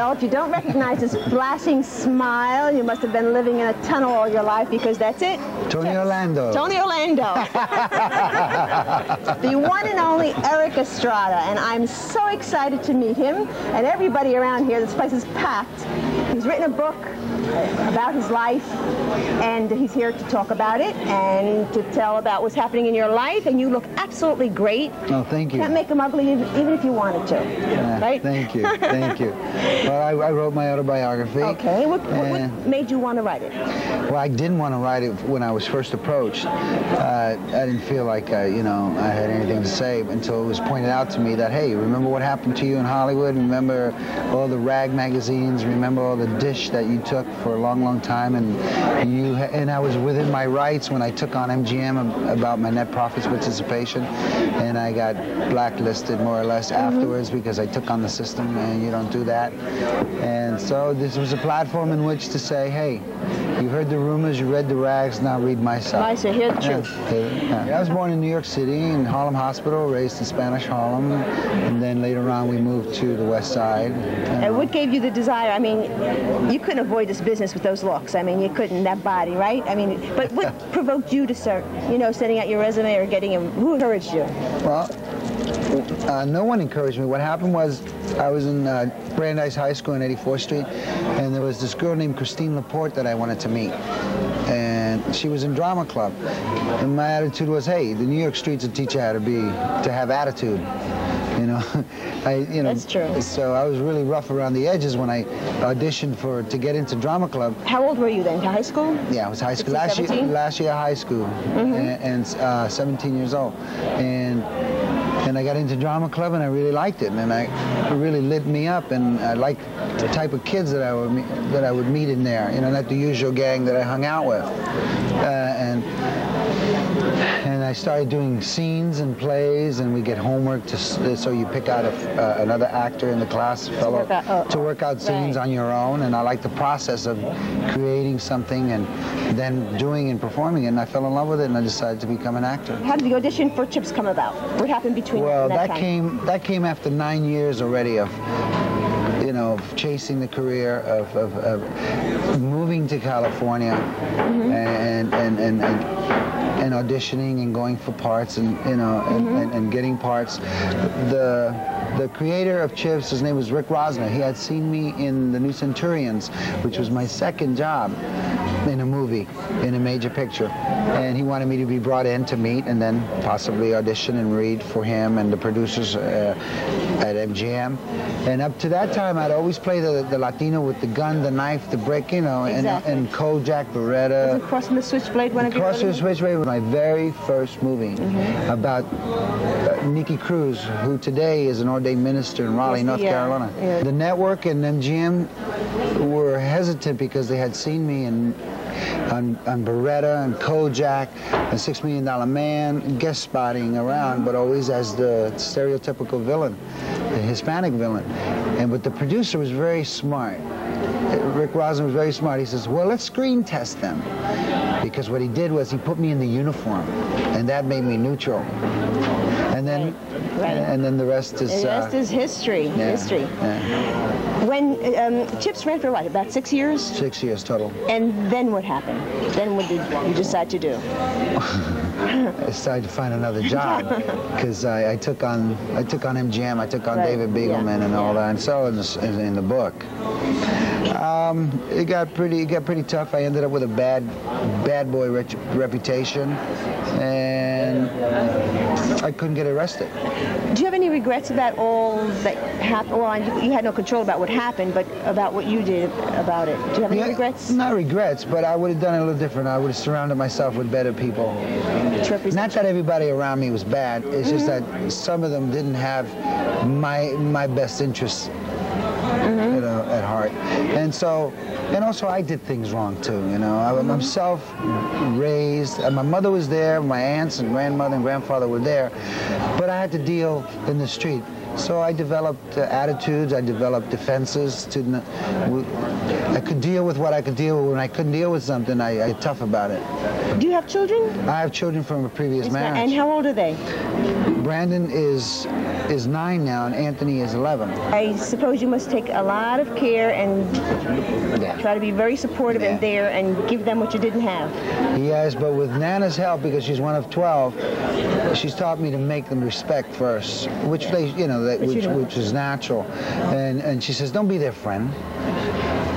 Well, if you don't recognize his flashing smile, you must have been living in a tunnel all your life, because that's it. Tony Orlando. Tony Orlando. The one and only Erik Estrada, and I'm so excited to meet him and everybody around here. This place is packed. He's written a book about his life, and he's here to talk about it and to tell about what's happening in your life, and you look absolutely great. Oh, thank you. Can't make him ugly even if you wanted to, right? Thank you, thank you. Well, I wrote my autobiography. Okay, what made you want to write it? Well, I didn't want to write it when I was first approached. I didn't feel like, you know, I had anything to say until it was pointed out to me that, hey, remember what happened to you in Hollywood? Remember all the rag magazines? Remember all the dish that you took for a long, long time? And I was within my rights when I took on MGM about my net profits participation, and I got blacklisted more or less afterwards because I took on the system, and you don't do that. And so this was a platform in which to say, hey, you heard the rumors, you read the rags, now read my side. Right, so hear the truth. I was born in New York City, in Harlem Hospital, raised in Spanish Harlem, and then later on we moved to the West Side. And what gave you the desire? I mean, you couldn't avoid this business with those looks. I mean, you couldn't, that body, right? I mean, but what provoked you to start, you know, sending out your resume or getting him? Who encouraged you? Well, no one encouraged me. What happened was I was in Brandeis High School on 84th Street, and there was this girl named Christine Laporte that I wanted to meet. And she was in drama club. And my attitude was, hey, the New York streets will teach you how to have attitude. You know, That's true. So I was really rough around the edges when I auditioned to get into drama club. How old were you then? High school? Yeah, I was high school. 16, last year high school, and 17 years old. And I got into drama club, and I really liked it, and it really lit me up, and I liked the type of kids that I would meet in there. You know, not the usual gang that I hung out with. And I started doing scenes and plays, and we get homework so you pick out another actor in the class, fellow, to work out scenes on your own. And I like the process of creating something and then doing and performing it. And I fell in love with it, and I decided to become an actor. How did the audition for Chips come about? What happened between that time? That came after 9 years already of, you know, chasing the career, of moving to California, and auditioning and going for parts, and you know, and getting parts. The creator of Chips, his name was Rick Rosner. He had seen me in The New Centurions, which was my second job in a movie, in a major picture. And he wanted me to be brought in to meet and then possibly audition and read for him and the producers at MGM. And up to that time, I'd always play the Latino with the gun, the knife, the brick, you know, and Kojak, Beretta. Wasn't Crossing the Switchblade one of your Crossing the Switchblade was my very first movie about Nikki Cruz, who today is an ordained minister in Raleigh, North Carolina. Yeah. The network and MGM were hesitant because they had seen me on Beretta and Kojak and $6 Million Man, guest spotting around, but always as the stereotypical villain, the Hispanic villain. But the producer was very smart. Rick Rosner was very smart. He says, well, let's screen test them. Because what he did was he put me in the uniform, and that made me neutral. And then, and then the rest is... The rest is history. History. Yeah. When Chips ran for what, about 6 years? 6 years total. And then what happened? Then what did you decide to do? I decided to find another job because I took on MGM, I took on David Beagleman and all that, and so in the book. It got pretty tough. I ended up with a bad boy reputation, and I couldn't get arrested. Do you have any regrets about all that happened? Well, you had no control about what happened, but about what you did about it. Do you have any regrets? Not regrets, but I would have done it a little different. I would have surrounded myself with better people. Not that everybody around me was bad. It's just that some of them didn't have my best interests, you know, at heart. And also I did things wrong too, you know. I'm self-raised. My mother was there, my aunts and grandmother and grandfather were there, but I had to deal in the street So I developed attitudes, I developed defenses. I could deal with what I could deal with. When I couldn't deal with something, I get tough about it. Do you have children? I have children from a previous marriage. And how old are they? Brandon is 9 now, and Anthony is 11. I suppose you must take a lot of care and try to be very supportive and there and give them what you didn't have. Yes, but with Nana's help, because she's one of 12, she's taught me to make them respect first, which they, which is natural. And she says, don't be their friend.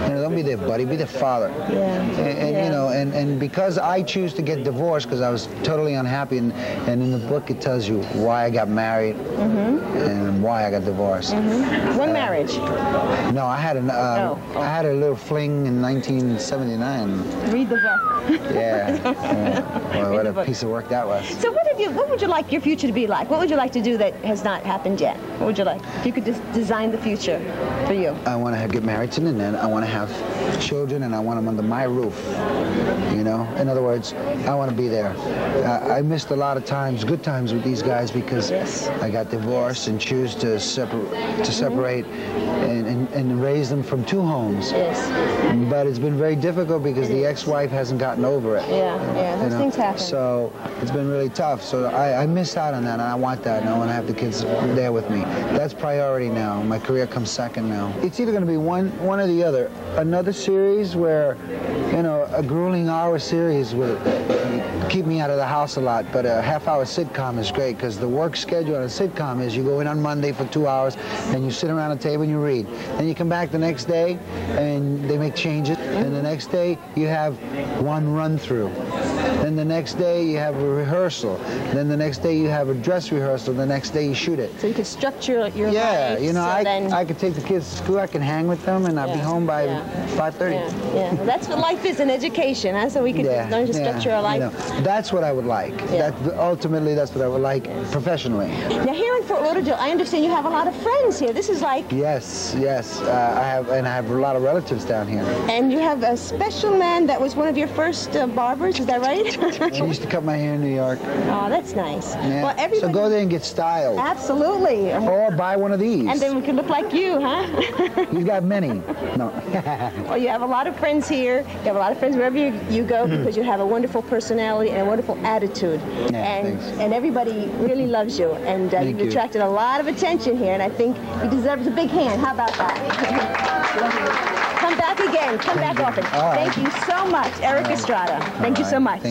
Don't be their buddy, be their father. And because I choose to get divorced because I was totally unhappy, and in the book it tells you why I got married and why I got divorced. One marriage? No, I had I had a little fling in 1979. Read the book. Well, what a piece of work that was. So what would you like your future to be like? What would you like to do that has not happened yet? What would you like? If you could just design the future for you. I want to get married to Nanette. I want to have children, and I want them under my roof. In other words, I want to be there. I missed a lot of times, good times with these guys, because I got divorced and choose to separate and raise them from 2 homes. But it's been very difficult because the ex-wife hasn't gotten over it. Those things happen. So it's been really tough. So I missed out on that, and I want that, and I want to have the kids there with me. That's priority now. My career comes second now. It's either going to be one or the other. Another series where, a grueling hour series will keep me out of the house a lot, but a half-hour sitcom is great, because the work schedule on a sitcom is you go in on Monday for 2 hours, and you sit around a table and you read. Then you come back the next day, and they make changes, and the next day you have one run-through. Then the next day you have a rehearsal. Then the next day you have a dress rehearsal. The next day you shoot it. So you can structure your life. Yeah, I could take the kids to school, I can hang with them, and I'll be home by 5:30. Well, that's what life is, an education, huh? So we can learn to structure our life. That's what I would like. Ultimately, that's what I would like professionally. Now, here in Fort Lauderdale, I understand you have a lot of friends here. This is like... Yes. I have a lot of relatives down here. And you have a special man that was one of your first barbers, is that right? He used to cut my hair in New York. Oh, that's nice. Yeah. Well, everybody... So go there and get styled. Absolutely. Or buy one of these. And then we can look like you, huh? You've got many. No. Well, you have a lot of friends here. You have a lot of friends wherever you go, because you have a wonderful personality and a wonderful attitude. And everybody really loves you. And you've attracted a lot of attention here, and I think you deserve a big hand. How about that? Come back again. Come back often. Thank you so much, Eric Estrada. Thank you so much.